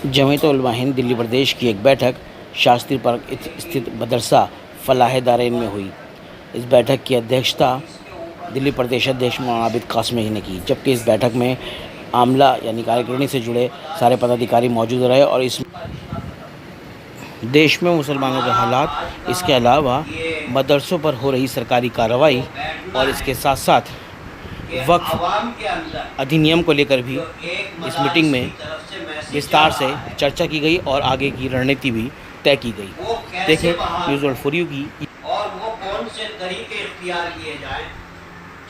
جمعیت علماء ہند دلی پردیش کی ایک بیٹھک شاستری پارک استھت مدرسہ فلاح دارین میں ہوئی۔ اس بیٹھک کی ادھیکشتا دلی پردیش ادھیکش مولانا عابد قاسمی نے کی، جبکہ اس بیٹھک میں عاملہ یعنی کاریکرنی سے جڑے سارے پدادھیکاری موجود رہے اور اس دیش میں مسلمانوں کے حالات، اس کے علاوہ مدرسوں پر ہو رہی سرکاری کارروائی اور اس کے ساتھ ساتھ وقف ادھینیم کو لے کر بھی اس میٹنگ میں وستار سے چرچا کی گئی اور آگے کی رننیتی بھی طے کی گئی۔ دیکھیں نیوز ورلڈ فور یو کی۔ اور وہ کون سے طریقے اختیار کیے جائیں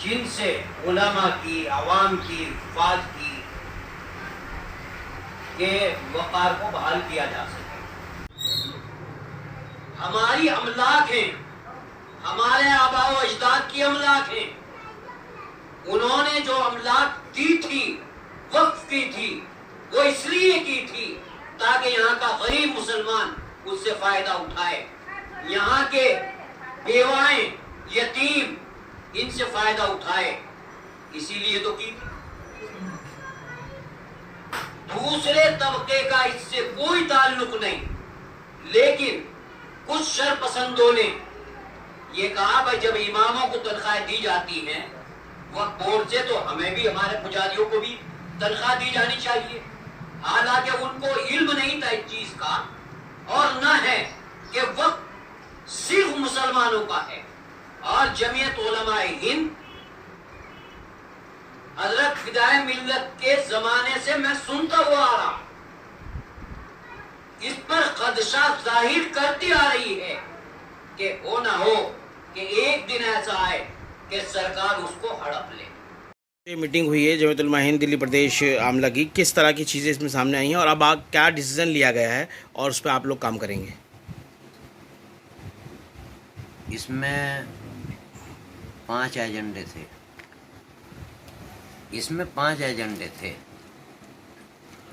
جن سے علماء کی، عوام کی، حفاظ کی کے وقار کو بحال کیا جا سکے۔ ہماری املاک ہیں، ہمارے آباء و اجداد کی املاک ہیں، انہوں نے جو املاک دی تھی، وقف کی تھی، وہ اس لیے کی تھی تاکہ یہاں کا غریب مسلمان اس سے فائدہ اٹھائے، یہاں کے بیوائیں، یتیم ان سے فائدہ اٹھائے، اسی لیے تو کی تھی۔ دوسرے طبقے کا اس سے کوئی تعلق نہیں، لیکن کچھ شر پسندوں نے یہ کہا بھائی جب اماموں کو تنخواہ دی جاتی ہیں وقت بورڈ سے تو ہمیں بھی، ہمارے پجاریوں کو بھی تنخواہ دی جانی چاہیے، حالانکہ ان کو علم نہیں تھا اس چیز کا اور نہ ہے کہ وقت صرف مسلمانوں کا ہے۔ اور جمعیت علماء ہند حضرت فدائے ملت کے زمانے سے میں سنتا ہوا آ رہا ہوں، اس پر خدشہ ظاہر کرتی آ رہی ہے کہ ہو نہ ہو کہ ایک دن ایسا آئے کہ سرکار اس کو ہڑپ لے۔ یہ میٹنگ ہوئی ہے جمعیت علماء ہند دلی پردیش عاملہ کی، کس طرح کی چیزیں اس میں سامنے آئی ہیں اور اب کیا ڈیسیزن لیا گیا ہے اور اس پہ آپ لوگ کام کریں گے؟ اس میں 5 ایجنڈے تھے،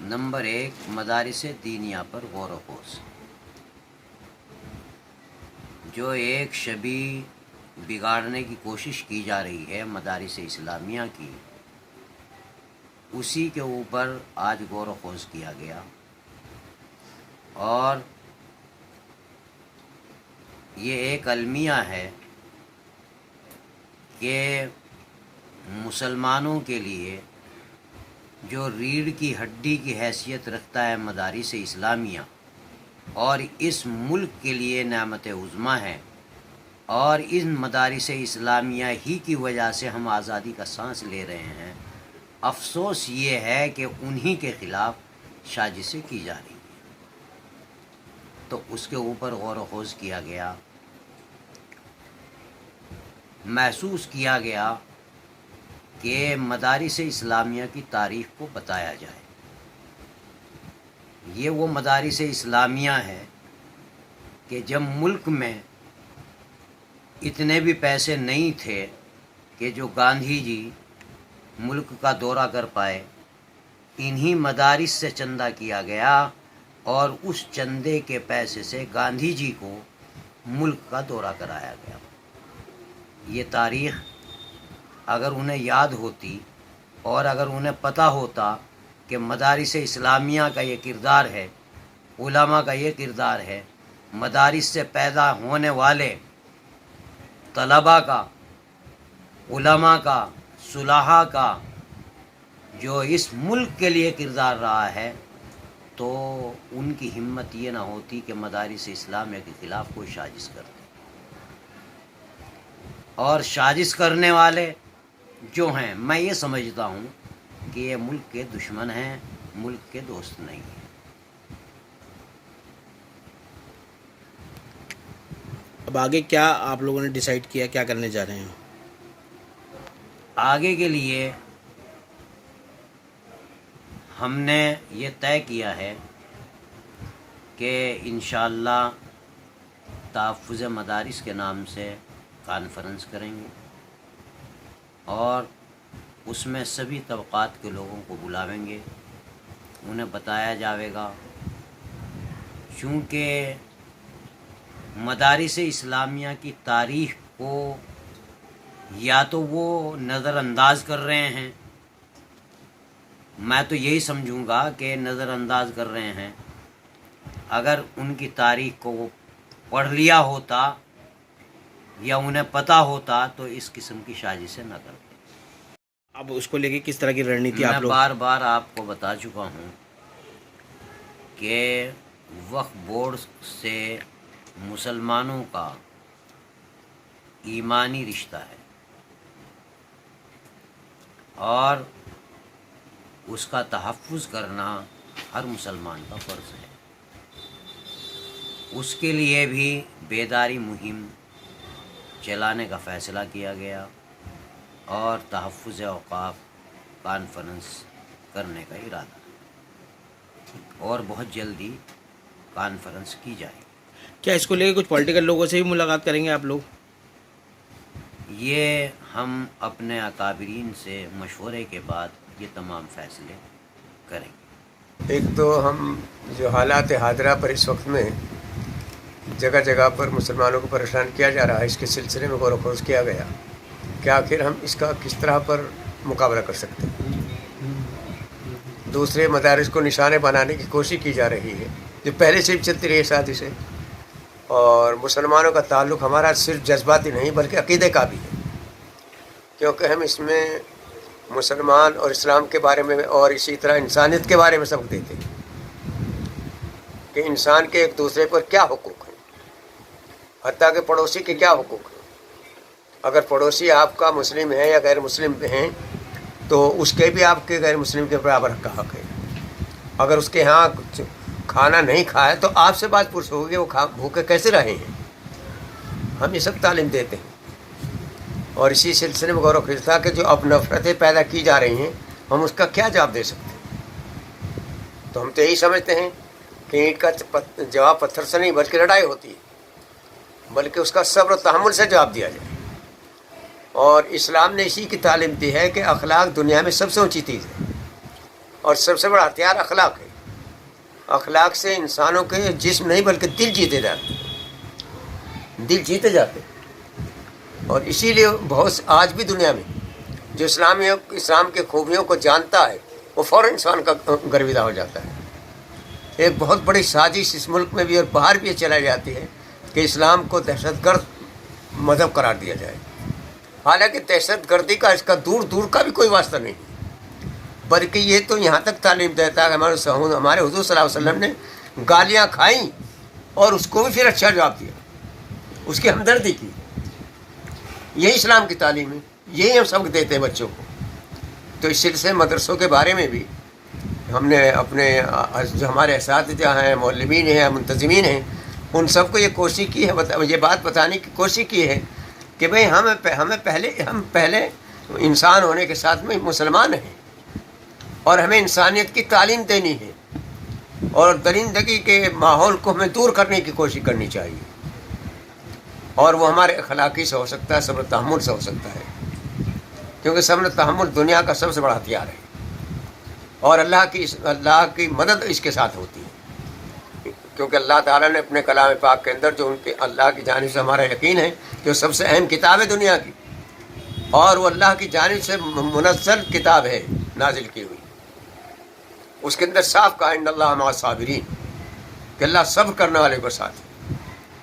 نمبر 1 مدارس دینیہ پر غور و خوض، جو ایک شبیہ بگاڑنے کی کوشش کی جا رہی ہے مدارس اسلامیہ کی، اسی کے اوپر آج غور و خوض کیا گیا۔ اور یہ ایک المیہ ہے کہ مسلمانوں کے لیے جو ریڑھ کی ہڈی کی حیثیت رکھتا ہے مدارس اسلامیہ، اور اس ملک کے لیے نعمت عظمیٰ ہے، اور ان مدارس اسلامیہ ہی کی وجہ سے ہم آزادی کا سانس لے رہے ہیں، افسوس یہ ہے کہ انہی کے خلاف سازشیں کی جا رہی ہیں۔ تو اس کے اوپر غور و خوض کیا گیا، محسوس کیا گیا کہ مدارس اسلامیہ کی تاریخ کو بتایا جائے۔ یہ وہ مدارس اسلامیہ ہے کہ جب ملک میں اتنے بھی پیسے نہیں تھے کہ جو گاندھی جی ملک کا دورہ کر پائے، انہی مدارس سے چندہ کیا گیا اور اس چندے کے پیسے سے گاندھی جی کو ملک کا دورہ کرایا گیا۔ یہ تاریخ اگر انہیں یاد ہوتی اور اگر انہیں پتہ ہوتا کہ مدارس اسلامیہ کا یہ کردار ہے، علماء کا یہ کردار ہے، مدارس سے پیدا ہونے والے طلباء کا، علماء کا، صلحاء کا جو اس ملک کے لیے کردار رہا ہے، تو ان کی ہمت یہ نہ ہوتی کہ مدارس اسلامیہ کے خلاف کوئی سازش کرتے۔ اور سازش کرنے والے جو ہیں، میں یہ سمجھتا ہوں کہ یہ ملک کے دشمن ہیں، ملک کے دوست نہیں ہیں۔ اب آگے کیا آپ لوگوں نے ڈیسائیڈ کیا، کیا کرنے جا رہے ہیں؟ آگے کے لیے ہم نے یہ طے کیا ہے کہ انشاءاللہ تحفظ مدارس کے نام سے کانفرنس کریں گے، اور اس میں سبھی طبقات کے لوگوں کو بلاویں گے، انہیں بتایا جائے گا، چونکہ مدارس اسلامیہ کی تاریخ کو یا تو وہ نظر انداز کر رہے ہیں میں تو یہی سمجھوں گا کہ نظر انداز کر رہے ہیں. اگر ان کی تاریخ کو وہ پڑھ لیا ہوتا یا انہیں پتہ ہوتا تو اس قسم کی سازشیں نہ کرتے. اب اس کو لے کے کس طرح کی رننیتی میں آپ لوگ؟ بار بار آپ کو بتا چکا ہوں کہ وقف بورڈ سے مسلمانوں کا ایمانی رشتہ ہے اور اس کا تحفظ کرنا ہر مسلمان کا فرض ہے. اس کے لیے بھی بیداری مہم چلانے کا فیصلہ کیا گیا اور تحفظ اوقاف کانفرنس کرنے کا ارادہ ہے اور بہت جلدی کانفرنس کی جائے گی. کیا اس کو لے کے کچھ پولیٹیکل لوگوں سے بھی ملاقات کریں گے آپ لوگ؟ یہ ہم اپنے اکابرین سے مشورے کے بعد یہ تمام فیصلے کریں گے. ایک تو ہم جو حالات حاضرہ پر اس وقت میں جگہ جگہ پر مسلمانوں کو پریشان کیا جا رہا ہے، اس کے سلسلے میں غور و خوض کیا گیا کہ آخر ہم اس کا کس طرح پر مقابلہ کر سکتے ہیں. دوسرے مدارس کو نشانے بنانے کی کوشش کی جا رہی ہے جو پہلے سے بھی چلتی رہی ہے ساتھ سے، اور مسلمانوں کا تعلق ہمارا صرف جذباتی نہیں بلکہ عقیدے کا بھی ہے، کیونکہ ہم اس میں مسلمان اور اسلام کے بارے میں اور اسی طرح انسانیت کے بارے میں سبق دیتے ہیں کہ انسان کے ایک دوسرے پر کیا حقوق ہیں، حتیٰ کہ پڑوسی کے کیا حقوق ہیں. اگر پڑوسی آپ کا مسلم ہے یا غیر مسلم ہیں تو اس کے بھی آپ کے غیر مسلم کے برابر کا حق ہے. اگر اس کے ہاں کھانا نہیں کھایا تو آپ سے بات پوچھ ہوگی وہ بھوکے کیسے رہے ہیں. ہم یہ سب تعلیم دیتے ہیں اور اسی سلسلے میں غور و خوض تھا کہ جو اب نفرتیں پیدا کی جا رہی ہیں ہم اس کا کیا جواب دے سکتے ہیں. تو ہم تو یہی سمجھتے ہیں کہ اینٹ کا جواب پتھر سے نہیں بلکہ لڑائی ہوتی ہے، بلکہ اس کا صبر و تحمل سے جواب دیا جائے. اور اسلام نے اسی کی تعلیم دی ہے کہ اخلاق دنیا میں سب سے اونچی چیز ہے اور سب سے بڑا ہتھیار اخلاق ہے. اخلاق سے انسانوں کے جسم نہیں بلکہ دل جیتے جاتے ہیں، دل جیتے جاتے ہیں. اور اسی لیے بہت آج بھی دنیا میں جو اسلام کے خوبیوں کو جانتا ہے وہ فوراً انسان کا گرویدہ ہو جاتا ہے. ایک بہت بڑی سازش اس ملک میں بھی اور باہر بھی چلائی جاتی ہے کہ اسلام کو دہشت گرد مذہب قرار دیا جائے. حالانکہ دہشت گردی کا اس کا دور دور کا بھی کوئی واسطہ نہیں، بلکہ یہ تو یہاں تک تعلیم دیتا ہے. ہمارے حضور صلی اللہ علیہ وسلم نے گالیاں کھائیں اور اس کو بھی پھر اچھا جواب دیا، اس کی ہمدردی کی. یہی اسلام کی تعلیم ہے، یہی ہم سبق دیتے ہیں بچوں کو. تو اس سلسلے مدرسوں کے بارے میں بھی ہم نے اپنے جو ہمارے اساتذہ ہیں، معلمین ہیں، منتظمین ہیں، ان سب کو یہ کوشش کی ہے، یہ بات بتانے کی کوشش کی ہے کہ بھئی ہم پہلے انسان ہونے کے ساتھ میں مسلمان ہیں اور ہمیں انسانیت کی تعلیم دینی ہے اور درندگی کے ماحول کو ہمیں دور کرنے کی کوشش کرنی چاہیے. اور وہ ہمارے اخلاقی سے ہو سکتا ہے، صبر تحمل سے ہو سکتا ہے، کیونکہ صبر تحمل دنیا کا سب سے بڑا ہتھیار ہے اور اللہ کی مدد اس کے ساتھ ہوتی ہے. کیونکہ اللہ تعالیٰ نے اپنے کلام پاک کے اندر جو ان کے اللہ کی جانب سے ہمارا یقین ہے جو سب سے اہم کتاب ہے دنیا کی، اور وہ اللہ کی جانب سے منزل کتاب ہے نازل کی ہوئی، اس کے اندر صاف کہا ان اللہ مع الصابرین کہ اللہ صبر کرنے والے کو ساتھ ہے.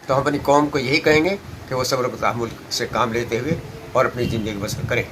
تو ہم اپنی قوم کو یہی کہیں گے کہ وہ صبر و تحمل سے کام لیتے ہوئے اور اپنی زندگی بسر کریں.